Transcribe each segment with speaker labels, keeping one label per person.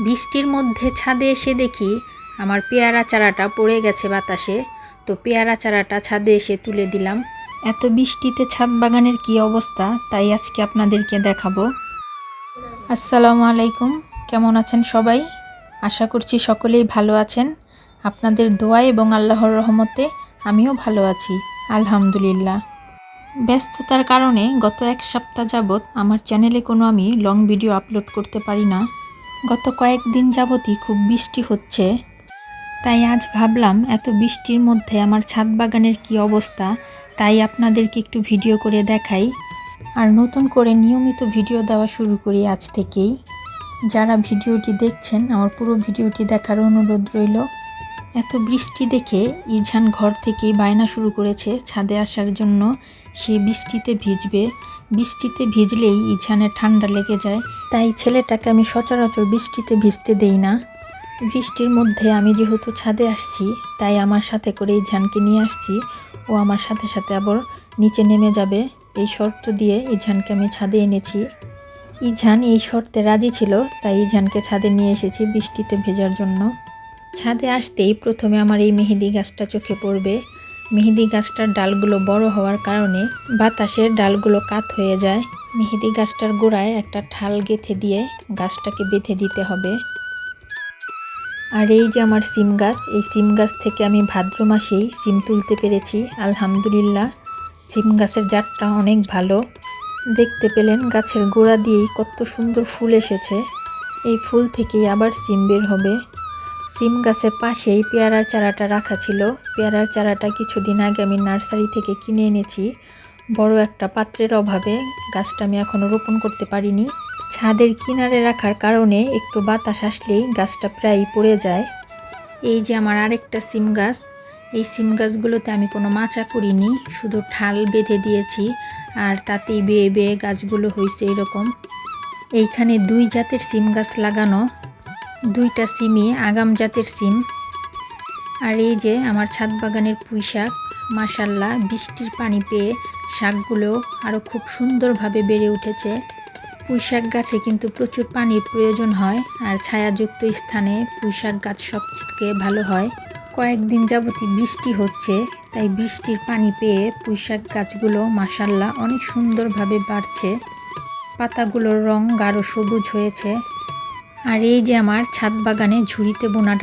Speaker 1: বৃষ্টির মধ্যে ছাদে এসে দেখি আমার পেয়ারা চারাটা পড়ে গেছে বাতাসে। তো পেয়ারা চারাটা ছাদে এসে তুলে দিলাম। এত বৃষ্টিতে ছাদ বাগানের কি অবস্থা তাই আজকে আপনাদেরকে দেখাবো। আসসালামু আলাইকুম, কেমন আছেন সবাই? আশা করছি সকলেই ভালো আছেন। আপনাদের দোয়া এবং আল্লাহর রহমতে আমিও ভালো আছি, আলহামদুলিল্লাহ। ব্যস্ততার কারণে গত এক সপ্তাহ যাবৎ আমার চ্যানেলে কোনো আমি লং ভিডিও আপলোড করতে পারি না। গত কয়েকদিন যাবতই খুব বৃষ্টি হচ্ছে, তাই আজ ভাবলাম এত বৃষ্টির মধ্যে আমার ছাদ বাগানের কি অবস্থা তাই আপনাদেরকে একটু ভিডিও করে দেখাই। আর নতুন করে নিয়মিত ভিডিও দেওয়া শুরু করি আজ থেকেই। যারা ভিডিওটি দেখছেন আমার পুরো ভিডিওটি দেখার অনুরোধ রইল। এত বৃষ্টি দেখে ইঝান ঘর থেকেই বায়না শুরু করেছে ছাদে আসার জন্য। সে বৃষ্টিতে ভিজবে, বৃষ্টিতে ভিজলেই ইঝানের ঠান্ডা লেগে যায়, তাই ছেলেটাকে আমি সচরাচর বৃষ্টিতে ভিজতে দেই না। বৃষ্টির মধ্যে আমি যেহেতু ছাদে আসছি তাই আমার সাথে করে ইঝানকে নিয়ে আসছি। ও আমার সাথে সাথে আবার নিচে নেমে যাবে, এই শর্ত দিয়ে ইঝানকে আমি ছাদে এনেছি। ইঝান এই শর্তে রাজি ছিল, তাই ইঝানকে ছাদে নিয়ে এসেছি বৃষ্টিতে ভেজার জন্য। ছাদে আসতেই প্রথমে আমার এই মেহেদি গাছটা চোখে পড়বে। মেহেদি গাছটার ডালগুলো বড় হওয়ার কারণে বাতাসের ডালগুলো কাত হয়ে যায়। মেহেদি গাছটার গোড়ায় একটা ঠাল গেঁথে দিয়ে গাছটাকে বেঁধে দিতে হবে। আর এই যে আমার সিম গাছ, এই সিম গাছ থেকে আমি ভাদ্র মাসেই সিম তুলতে পেরেছি, আলহামদুলিল্লাহ। সিম গাছের জাতটা অনেক ভালো। দেখতে পেলেন গাছের গোড়া দিয়েই কত সুন্দর ফুল এসেছে। এই ফুল থেকেই আবার সিম বের হবে। সিম গাছের পাশেই পেয়ারার চারাটা রাখা ছিল। পেয়ারার চারাটা কিছুদিন আগে আমি নার্সারি থেকে কিনে এনেছি। বড় একটা পাত্রের অভাবে গাছটা আমি এখনও রোপণ করতে পারিনি। ছাদের কিনারে রাখার কারণে একটু বাতাস আসলেই গাছটা প্রায়ই পড়ে যায়। এই যে আমার আরেকটা সিম গাছ, এই সিম গাছগুলোতে আমি কোনো মাচা করিনি, শুধু ঠাল বেঁধে দিয়েছি আর তাতেই বেয়ে বেয়ে গাছগুলো হয়েছে এরকম। এইখানে দুই জাতের সিম গাছ লাগানো, দুইটা সিমই আগাম জাতের সিম। আর এই যে আমার ছাদ বাগানের পুঁই শাক, মাশাল্লাহ বৃষ্টির পানি পেয়ে শাকগুলো আরও খুব সুন্দরভাবে বেড়ে উঠেছে। পুঁই শাক গাছে কিন্তু প্রচুর পানির প্রয়োজন হয়, আর ছায়াযুক্ত স্থানে পুঁই শাক গাছ সবথেকে ভালো হয়। কয়েকদিন যাবতই বৃষ্টি হচ্ছে, তাই বৃষ্টির পানি পেয়ে পুঁই শাক গাছগুলো মাশাল্লাহ অনেক সুন্দরভাবে বাড়ছে। পাতাগুলোর রং গাঢ় সবুজ হয়েছে। আর এই যে আমার ছাদ বাগানে ঝুড়িতে বোনা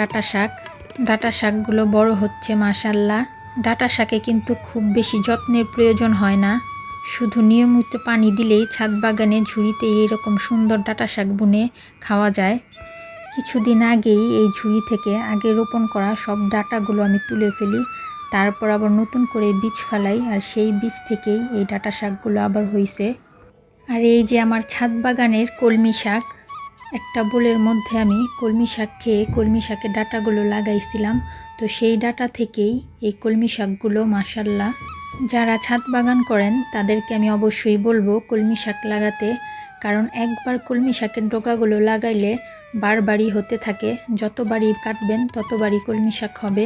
Speaker 1: ডাঁটা শাকগুলো বড় হচ্ছে মাশাল্লাহ। ডাঁটা শাকে কিন্তু খুব বেশি যত্নের প্রয়োজন হয় না, শুধু নিয়মিত পানি দিলেই ছাদ বাগানে ঝুড়িতে এইরকম সুন্দর ডাঁটা শাক বুনে খাওয়া যায়। কিছুদিন আগেই এই ঝুড়ি থেকে আগে রোপণ করা সব ডাঁটাগুলো আমি তুলে ফেলি, তারপর আবার নতুন করে বীজ ফেলাই, আর সেই বীজ থেকেই এই ডাঁটা শাকগুলো আবার হয়েছে। আর এই যে আমার ছাদ বাগানের কলমি শাক, একটা বোলের মধ্যে আমি কলমি শাক খেয়ে কলমি শাকের ডাঁটাগুলো লাগাইছিলাম। তো সেই ডাঁটা থেকেই এই কলমি শাকগুলো মাশাল্লাহ। যারা ছাদ বাগান করেন তাদেরকে আমি অবশ্যই বলবো কলমি শাক লাগাতে, কারণ একবার কলমি শাকের ডগাগুলো লাগাইলে বারবারই হতে থাকে। যতবারই কাটবেন ততবারই কলমি শাক হবে।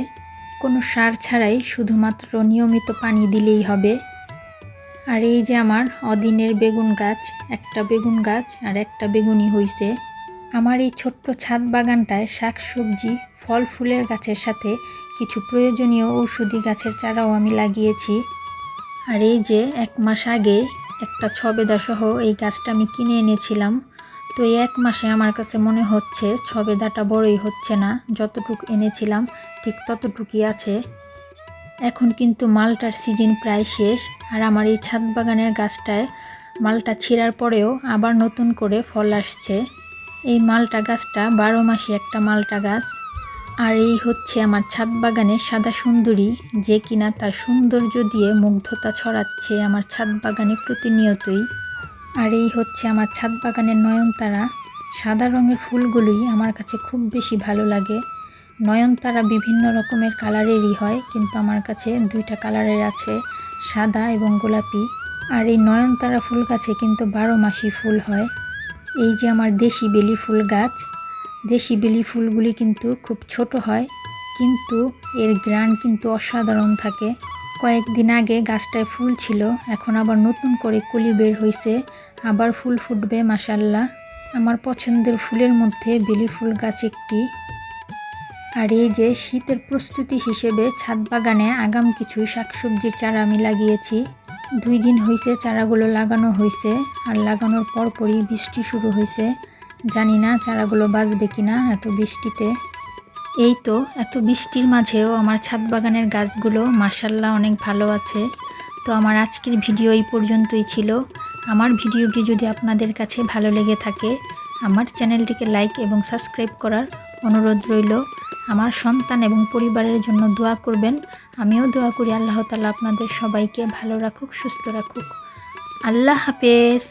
Speaker 1: কোনো সার ছাড়াই শুধুমাত্র নিয়মিত পানি দিলেই হবে। আর এই যে আমার অদিনের বেগুন গাছ, একটা বেগুন গাছ আর একটা বেগুনই হয়েছে। আমার এই ছোট্ট ছাদ বাগানটায় শাক সবজি ফল ফুলের গাছের সাথে কিছু প্রয়োজনীয় ঔষধি গাছের চারাও আমি লাগিয়েছি। আর এই যে 1 মাস আগে একটা ছবেদা সহ এই গাছটা আমি কিনে এনেছিলাম। তো এই 1 মাসে আমার কাছে মনে হচ্ছে ছবেদাটা বড়ই হচ্ছে না, যতটুকু এনেছিলাম ঠিক ততটুকুই আছে। এখন কিন্তু মালটার সিজন প্রায় শেষ, আর আমার এই ছাদ বাগানের গাছটায় মালটা ছিঁড়ার পরেও আবার নতুন করে ফল আসছে। এই মালটা গাছটা 12 মাসই একটা মালটা গাছ। আর এই হচ্ছে আমার ছাদ বাগানের সাদা সুন্দরী, যে কিনা তার সৌন্দর্য দিয়ে মুগ্ধতা ছড়াচ্ছে আমার ছাদ বাগানে প্রতিনিয়তই। আর এই হচ্ছে আমার ছাদ বাগানের নয়নতারা। সাদা রঙের ফুলগুলোই আমার কাছে খুব বেশি ভালো লাগে। নয়নতারা বিভিন্ন রকমের কালারেরই হয়, কিন্তু আমার কাছে 2টা কালারের আছে, সাদা এবং গোলাপি। আর এই নয়নতারা ফুল গাছে কিন্তু 12 মাসই ফুল হয়। এই যে আমার দেশি বেলি ফুল গাছ, দেশি বেলি ফুলগুলি কিন্তু খুব ছোট হয়, কিন্তু এর ঘ্রাণ কিন্তু অসাধারণ থাকে। কয়েকদিন আগে গাছটায় ফুল ছিল, এখন আবার নতুন করে কলি বের হয়েছে, আবার ফুল ফুটবে মাশাল্লাহ। আমার পছন্দের ফুলের মধ্যে বেলি ফুল গাছ একটি। আর এই যে শীতের প্রস্তুতি হিসেবে ছাদ বাগানে আগাম কিছু শাকসবজির চারা আমি লাগিয়েছি। 2 দিন হয়েছে চারাগুলো লাগানো হয়েছে, আর লাগানোর পরপরই বৃষ্টি শুরু হয়েছে। জানি না চারাগুলো বাঁচবে কিনা এত বৃষ্টিতে। এই তো এত বৃষ্টির মাঝেও আমার ছাদ বাগানের গাছগুলো মাশাআল্লাহ অনেক ভালো আছে। তো আমার আজকের ভিডিও এই পর্যন্তই ছিল। আমার ভিডিওটি যদি আপনাদের কাছে ভালো লেগে থাকে, আমার চ্যানেলটিকে লাইক এবং সাবস্ক্রাইব করার অনুরোধ রইল। আমার সন্তান এবং পরিবারের জন্য দোয়া করবেন। আমিও দোয়া করি আল্লাহ তাআলা আপনাদের সবাইকে ভালো রাখুক, সুস্থ রাখুক। আল্লাহ হাফেজ।